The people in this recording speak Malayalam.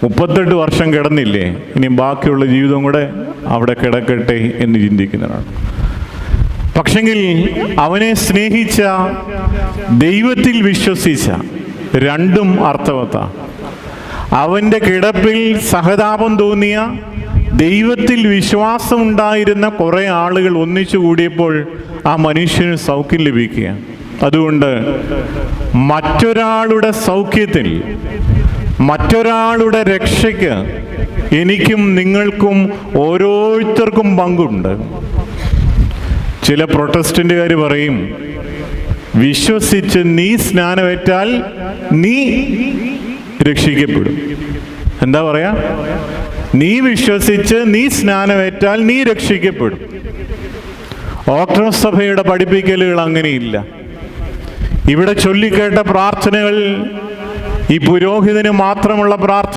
38 വർഷം കിടന്നില്ലേ, ഇനി ബാക്കിയുള്ള ജീവിതം കൂടെ അവിടെ കിടക്കട്ടെ എന്ന് ചിന്തിക്കുന്നതാണ്. പക്ഷെങ്കിൽ അവനെ സ്നേഹിച്ച, ദൈവത്തിൽ വിശ്വസിച്ച, രണ്ടും അർത്ഥവത്താണ്. അവൻ്റെ കിടപ്പിൽ സഹതാപം തോന്നിയ, ദൈവത്തിൽ വിശ്വാസമുണ്ടായിരുന്ന കുറേ ആളുകൾ ഒന്നിച്ചു കൂടിയപ്പോൾ ആ മനുഷ്യന് സൗഖ്യം ലഭിക്കുക. അതുകൊണ്ട് മറ്റൊരാളുടെ സൗഖ്യത്തിൽ, മറ്റൊരാളുടെ രക്ഷയ്ക്ക് എനിക്കും നിങ്ങൾക്കും ഓരോരുത്തർക്കും പങ്കുണ്ട്. ചില പ്രൊട്ടസ്റ്റന്റുകാർ പറയും, വിശ്വസിച്ച് നീ സ്നാനമേറ്റാൽ നീ രക്ഷിക്കപ്പെടും. എന്താ പറയാ? നീ വിശ്വസിച്ച് നീ സ്നാനമേറ്റാൽ നീ രക്ഷിക്കപ്പെടും. ഓർത്തഡോക്സ് സഭയുടെ പഠിപ്പിക്കലുകൾ അങ്ങനെയില്ല. ഇവിടെ ചൊല്ലിക്കേട്ട പ്രാർത്ഥനകൾ ഈ പുരോഹിതന് മാത്രമുള്ള പ്രാർത്ഥന